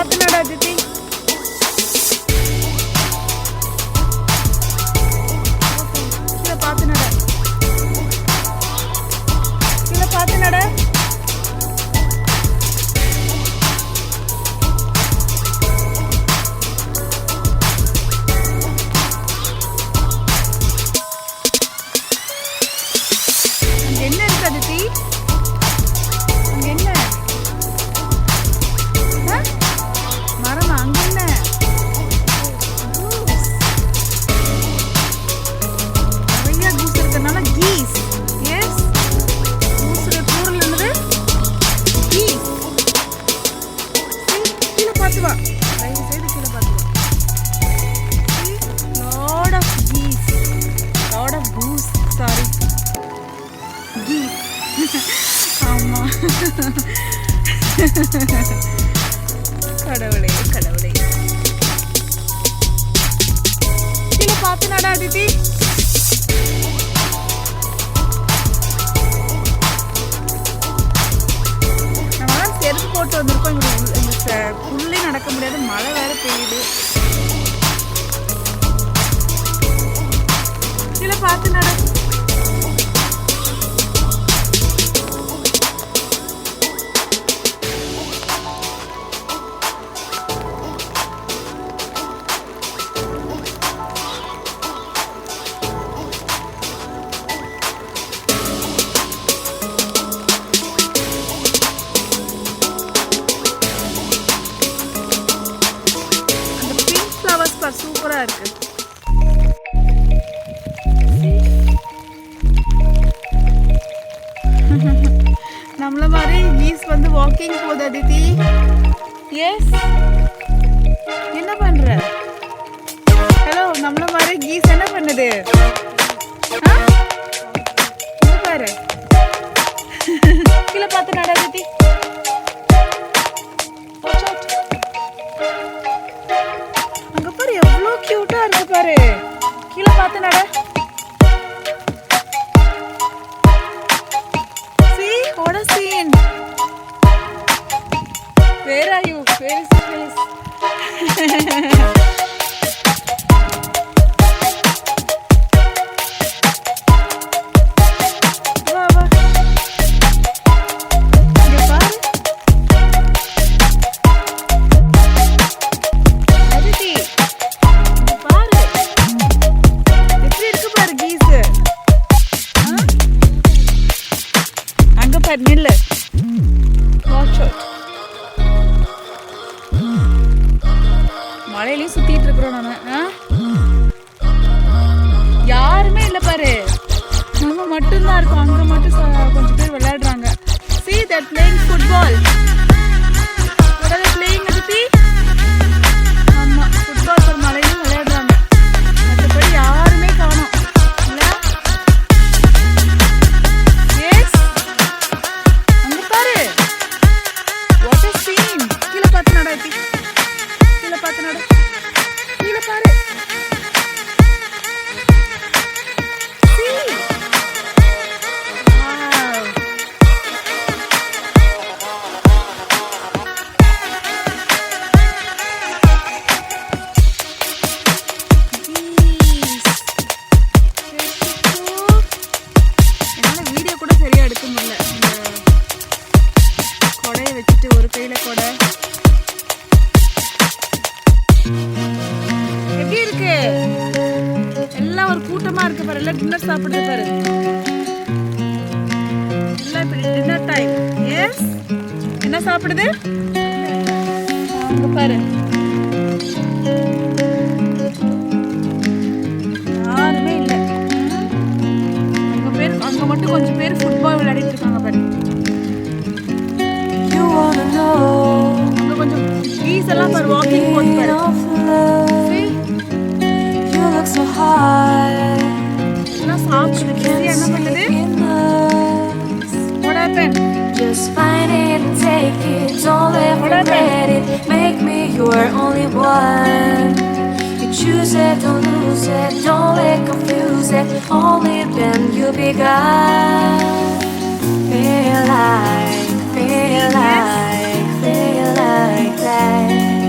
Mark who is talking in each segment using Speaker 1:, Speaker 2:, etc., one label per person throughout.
Speaker 1: பார்த்து நட அதித்தி. கீழே பார்த்து நட. கீழே பார்த்து நட. என்ன இருக்கு அதித்தி? அங்க என்ன மரமா? அங்க என்ன? நிறைய கூஸ் இருக்கிறதுனால கீஸ். எஸ், கூஸுடைய ப்ளூரல் என்னது? கீஸ். கீழே பார்த்து வா, தயவு செய்து கீழே பார்த்து வா. Lot of geese, lot of goose, sorry geese. ஆமா, கடவுளே கடவுளே. கீழே பார்த்து நட அதித்தி. நம்மளாம் செருப்பு போட்டு வந்திருக்கோம். இங்கே புள்ளே நடக்க முடியாது, மழை வேற பெய்யுது. கீழே பார்த்து நட. சூப்பரா இருக்கு. நம்மள மாதிரி கீஸ் வந்து வாக்கிங் போகுது அதித்தி. எஸ், என்ன பண்ற? ஹலோ, நம்மள மாதிரி கீஸ் என்ன பண்ணுது? பாரு, கீழே பார்த்து நட அதித்தி. எவ்வளோ கியூட்டா இருக்கு பாரு. கீழே பார்த்து நட. See what a scene. Where are you? Where is the place? வா வா, இங்க பாரு. நில்லு. மழையிலையும் சுத்திட்டு இருக்கிறோம் நம்ம. யாருமே இல்ல பாரு, நம்ம மட்டும்தான் இருக்கோம். அங்க மட்டும் கொஞ்சம் பேர் விளையாடுறாங்க. See that playing football. What are they playing Aditi? ஆமா, ஃபுட்பால் ஒரு மழையிலும் விளையாடுறாங்க. மற்றபடி யாருமே காணோம். ஒரு கையில கொடை எப்படி இருக்கு? எல்லாம் ஒரு கூட்டமா இருக்கு பாரு. எல்லாம் டின்னர் சாப்பிடுறது பாரு. எல்லாம் இப்படி டின்னர் டைம். எஸ், என்ன சாப்பிடுது? அங்க பாரு, யாருமே இல்லை. அங்க மட்டும் கொஞ்சம் பேர் ஃபுட்பால் விளையாடிட்டு இருக்காங்க பாரு. அங்க கொஞ்சம் கீஸ் எல்லாம் பாரு, வாக்கிங் போகுது பாரு. எல்லாம் சாப்பிடுது. கீஸ் என்ன பண்ணுது? What happened? Just find it and take it. Don't let me regret it. Make me your only one. You choose it, don't lose it. Don't let confuse it. Only then you'll be gone. Feel like that.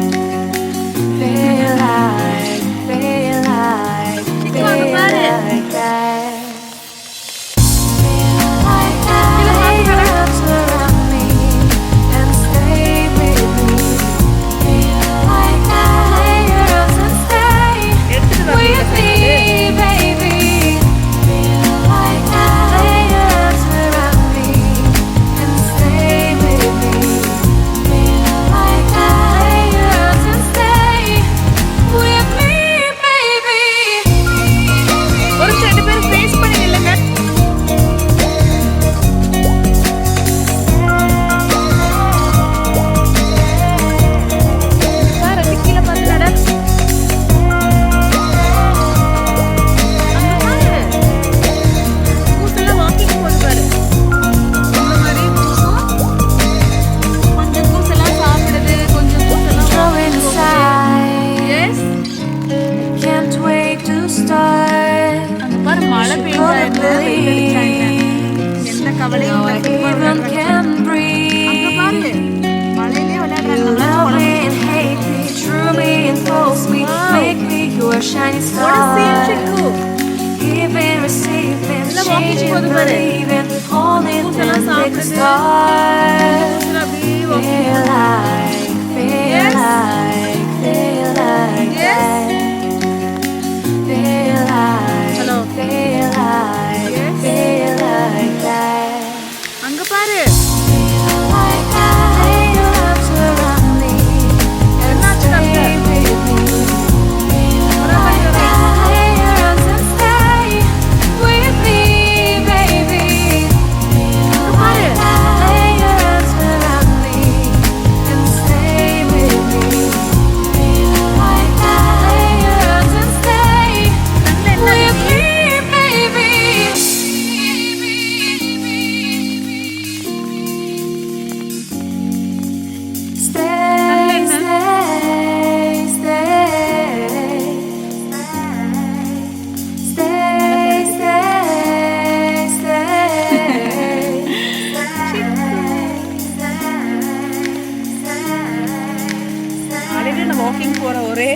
Speaker 1: Walking போற ஒரே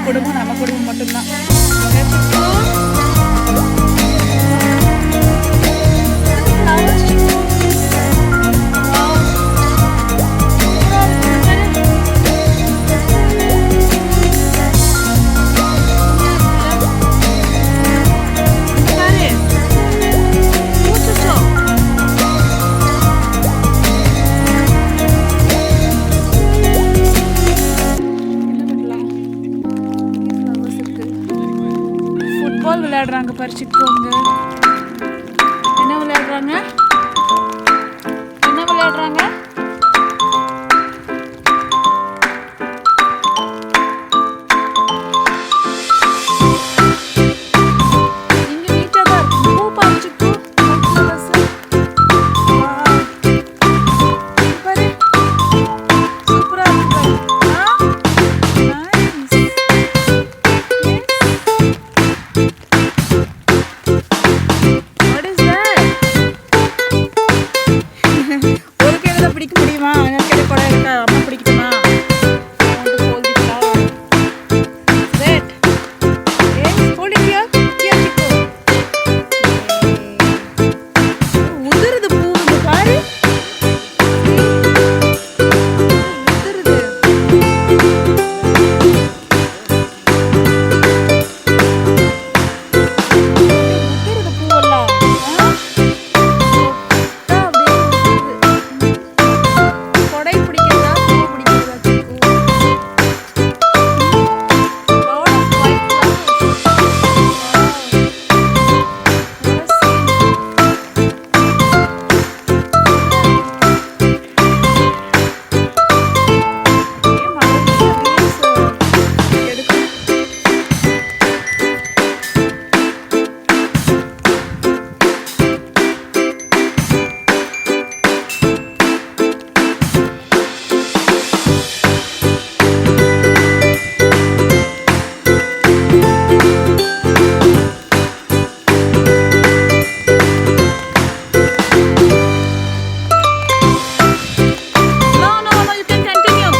Speaker 1: குடும்பம் நம்ம குடும்பம் மட்டும்தான். Okay, சிக்கு. Flowers, சிக்கு. Wow. சூப்பரா இருக்கு பாரு. பாரு. பூச்சோ. ஃபுட்பால் விளையாடுறாங்க பாரு சிக்குங்க. என்ன விளையாடுறாங்க? என்ன விளையாடுறாங்க? இங்க நீட்டா தான் இருக்கு. பூ பாரு சிக்கு. flowers. Wow. பாரு. சூப்பரா இருக்கு பாரு. Nice. Yes. What is that? ஒரு கையில தான் பிடிக்க முடியுமா? இன்னொரு கையில குடம் இருக்கா? அம்மா பிடிக்கட்டுமா? I want to hold the flower. That. Yes, hold it here. Here, Chiku. உதிருது பூ இங்க பாரு. உதிருது. உதிருது பூவெல்லாம். தொட்டா அப்படியே உதிருது. கொடை பிடிக்கிறதா பூ பிடிக்கிறதா சிக்கு? Lot of white flowers. Wow. What a scene. ஏன் மழைக்கு அப்படியே எடுக்கும். No, you can continue.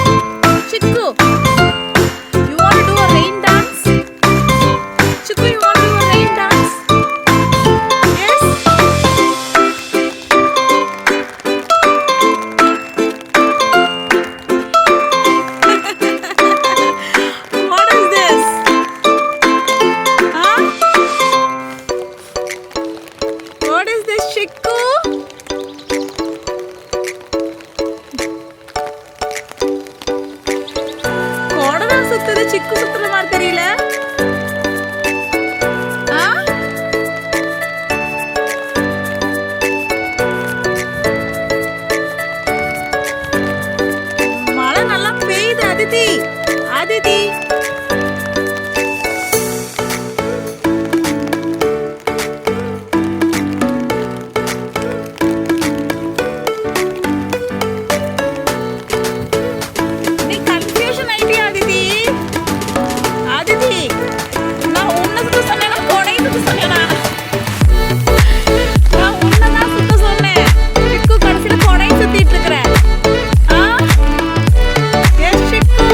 Speaker 1: Chiku, you want to do a rain dance? Chiku, you want to do a rain dance? Yes? What is this? Huh? What is this, Chiku? கோடதான் சுத்துது, சிக்கு சுத்துற மாதிரி தெரியல. ஆ? மழை நல்லா பெய்யுது அதிதி. அதிதி. நீ கன்ஃபியூஷன் ஆயிட்டியா அதிதி? அதிதி, நான் உன்னை சுத்த சொன்னேனா கொடை சுத்த சொன்னேனா? நான் உன்னை தான் சுத்த சொன்னேன். சிக்கு கடைசியில கொடை சுத்திட்டு இருக்கிற. ஆ? எஸ் சிக்கு.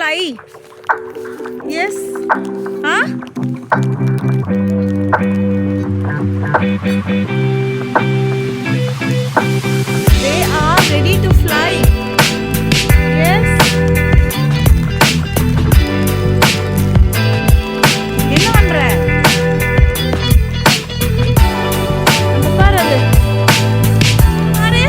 Speaker 1: fly? Yes. Huh? They are ready to fly. Yes. என்ன பண்ற? அங்க பாரு அது. பாரு.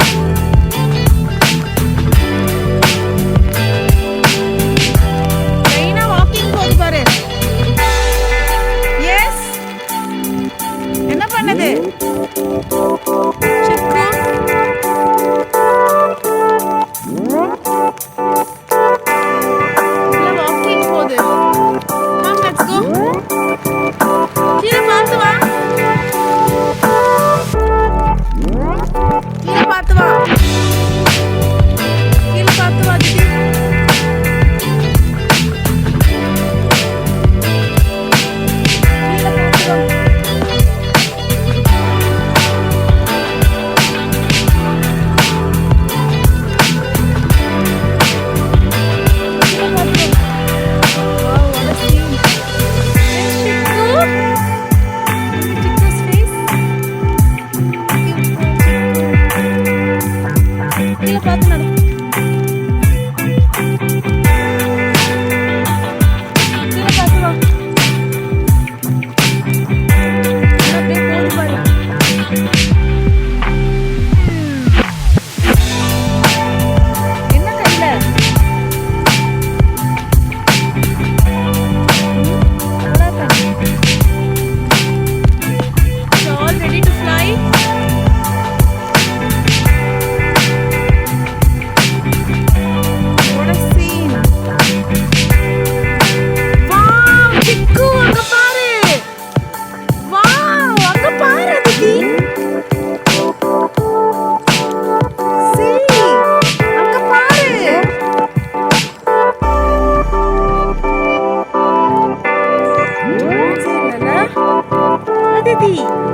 Speaker 1: லைனா வாக்கிங் போகுது பாரு. எஸ். என்ன பண்ணுது? சிக்கு. வாக்கிங் போகுது. Come, let's go. கீழே பார்த்து வா. கீழே பார்த்து வா. கீழே பார்த்து வா திதி. கீழே பார்த்து வா.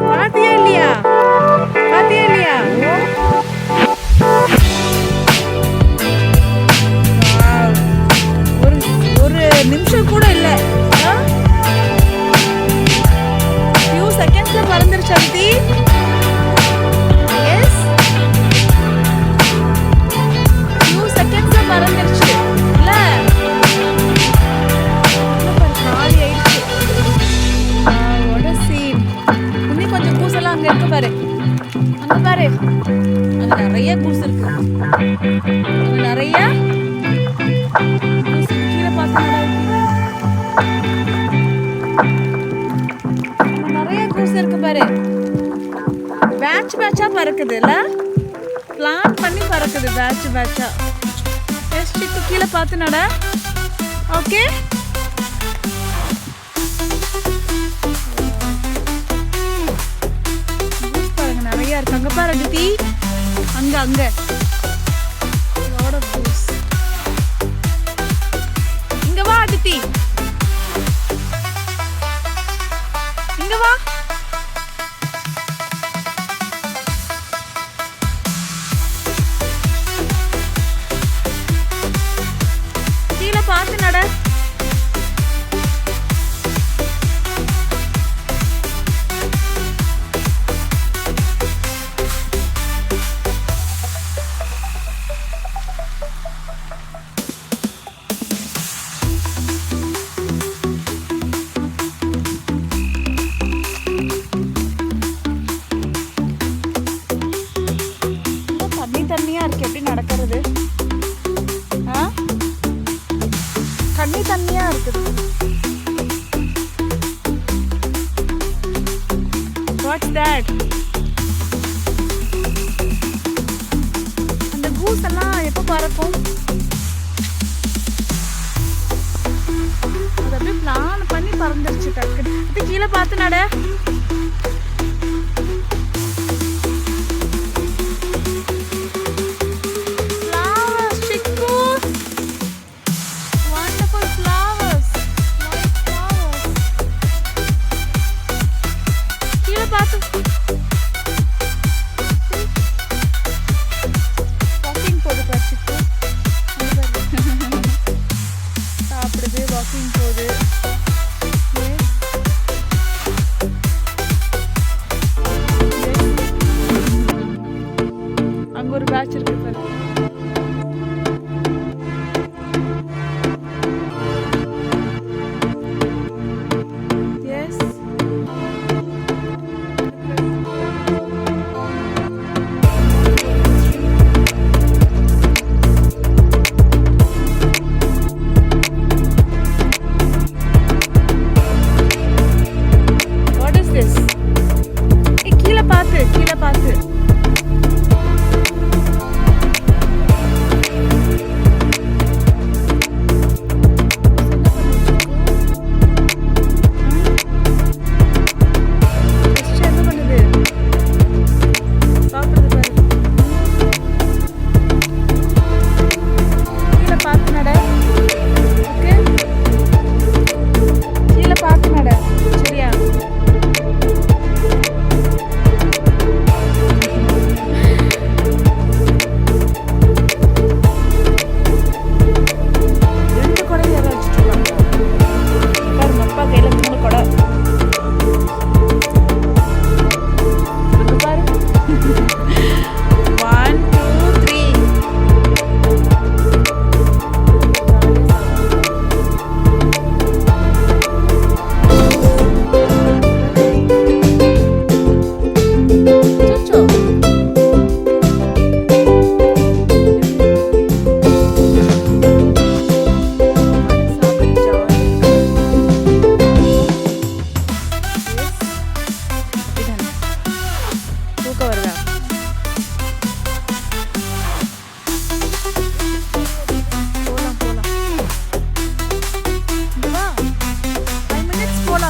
Speaker 1: பாத்தியா இல்லையா? பாத்தியா இல்லையா? ஒரு நிமிஷம் கூட இல்ல. few secondsல பறந்துருச்சு அதி. எஸ், few secondsல பறந்துருச்சு இல்ல? காலி ஆயிடுச்சு. what a scene. இன்னும் கொஞ்சம் கூசெல்லாம் அங்க இருக்கு பாரு. அங்க பாரு, அங்க நிறைய கூசு இருக்கு. அங்க நிறைய கூசு. கீழே பார்த்தா நிறைய கூசு இருக்கு பாரு. பேட்ச் பேட்சா பறக்குது இல்ல? பிளான் பண்ணி பறக்குது பேட்ச் பேட்சா. சிக்கு கீழே பார்த்து நட. ஓகே, நிறைய இருக்கு. அங்க பாரு அதித்தி, அங்க அங்க lot of goose. இங்க வா அதித்தி, இங்க வா. கீழே பார்த்து நட. தண்ணியா இருக்கு, எப்படி நடக்கிறது? தண்ணியா இருக்குது. What's that? அந்த கூஸ் எல்லாம் எப்போ பறக்கும்? அது அப்படியே பிளான் பண்ணி பறந்துருச்சு டக்குனு. அது கீழே பார்த்து நட. அங்க ஒரு பேட்ச் இருக்கு பாரு. Yes what is this? கீழே பார்த்து கீழே பார்த்து.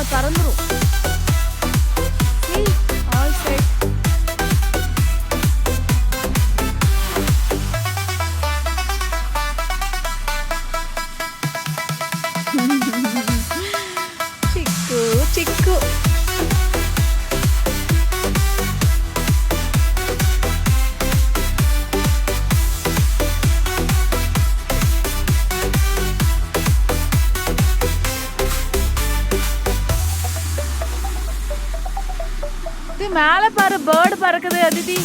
Speaker 1: பறந்துரும். All set. சிக்கு சிக்கு. மேல பாரு பேர்டு பறக்குது. Aditi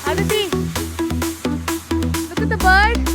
Speaker 1: Aditi look at the bird.